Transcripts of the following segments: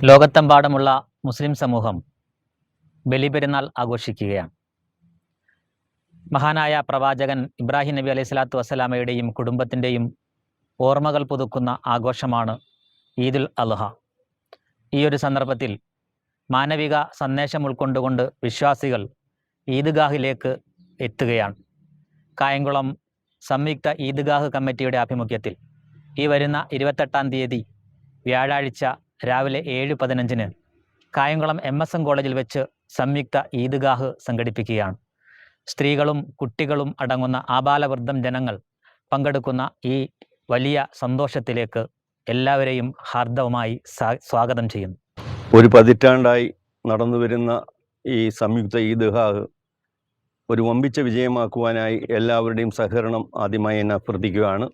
ലോകത്തെമ്പാടുമുള്ള മുസ്ലിം സമൂഹം ബലിപെരുന്നാൾ ആഘോഷിക്കുകയാണ്. മഹാനായ പ്രവാചകൻ ഇബ്രാഹിം നബി അലൈഹി സ്വലാത്തു വസ്സലാമയുടെയും കുടുംബത്തിൻ്റെയും ഓർമ്മകൾ പുതുക്കുന്ന ആഘോഷമാണ് ഈദുൽ അദ്ഹ. ഈ ഒരു സന്ദർഭത്തിൽ മാനവിക സന്ദേശം ഉൾക്കൊണ്ടുകൊണ്ട് വിശ്വാസികൾ ഈദ്ഗാഹിലേക്ക് എത്തുകയാണ്. കായംകുളം സംയുക്ത ഈദ്ഗാഹ് കമ്മിറ്റിയുടെ ആഭിമുഖ്യത്തിൽ ഈ വരുന്ന 28-ാം തീയതി വ്യാഴാഴ്ച രാവിലെ 7:15 കായംകുളം MSM കോളേജിൽ വെച്ച് സംയുക്ത ഈദ്ഗാഹ് സംഘടിപ്പിക്കുകയാണ്. സ്ത്രീകളും കുട്ടികളും അടങ്ങുന്ന ആബാലവൃദ്ധം ജനങ്ങൾ പങ്കെടുക്കുന്ന ഈ വലിയ സന്തോഷത്തിലേക്ക് എല്ലാവരെയും ഹാർദവമായി സ്വാഗതം ചെയ്യുന്നു. ഒരു പതിറ്റാണ്ടായി നടന്നുവരുന്ന ഈ സംയുക്ത ഈദ്ഗാഹ് ഒരു വമ്പിച്ച വിജയമാക്കുവാനായി എല്ലാവരുടെയും സഹകരണം ആദ്യമായി എന്നെ അഭ്യർത്ഥിക്കുകയാണ്.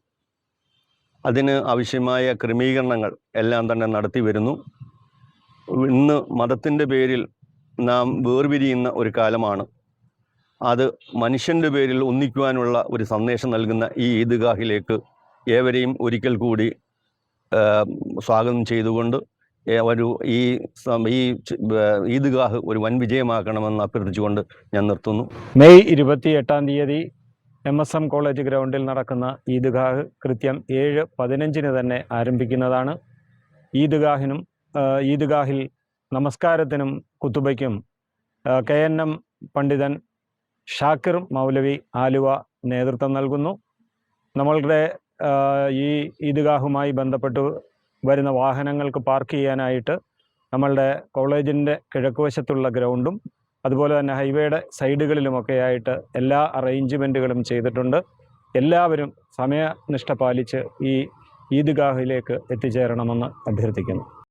അതിന് ആവശ്യമായ ക്രമീകരണങ്ങൾ എല്ലാം തന്നെ നടത്തി വരുന്നു. ഇന്ന് മതത്തിൻ്റെ പേരിൽ നാം വേർപിരിയുന്ന ഒരു കാലമാണ്. അത് മനുഷ്യൻ്റെ പേരിൽ ഒന്നിക്കുവാനുള്ള ഒരു സന്ദേശം നൽകുന്ന ഈ ഈദ്ഗാഹിലേക്ക് ഏവരെയും ഒരിക്കൽ കൂടി സ്വാഗതം ചെയ്തുകൊണ്ട് ഈ ഈദ്ഗാഹ് ഒരു വൻ വിജയമാക്കണമെന്ന് അഭ്യർത്ഥിച്ചുകൊണ്ട് ഞാൻ നിർത്തുന്നു. മെയ് 28-ാം തീയതി MSM കോളേജ് ഗ്രൗണ്ടിൽ നടക്കുന്ന ഈദ്ഗാഹ് കൃത്യം 7:15 തന്നെ ആരംഭിക്കുന്നതാണ്. ഈദ്ഗാഹിൽ നമസ്കാരത്തിനും കുത്തുബയ്ക്കും KNM പണ്ഡിതൻ ഷാക്കിർ മൗലവി ആലുവ നേതൃത്വം നൽകുന്നു. നമ്മളുടെ ഈ ഈദ്ഗാഹുമായി ബന്ധപ്പെട്ട് വരുന്ന വാഹനങ്ങൾക്ക് പാർക്ക് ചെയ്യാനായിട്ട് നമ്മളുടെ കോളേജിൻ്റെ കിഴക്കുവശത്തുള്ള ഗ്രൗണ്ടും അതുപോലെ തന്നെ ഹൈവേയുടെ സൈഡുകളിലുമൊക്കെയായിട്ട് എല്ലാ അറേഞ്ച്മെൻറ്റുകളും ചെയ്തിട്ടുണ്ട്. എല്ലാവരും സമയനിഷ്ഠ പാലിച്ച് ഈ ഈദ്ഗാഹിലേക്ക് എത്തിച്ചേരണമെന്ന് അഭ്യർത്ഥിക്കുന്നു.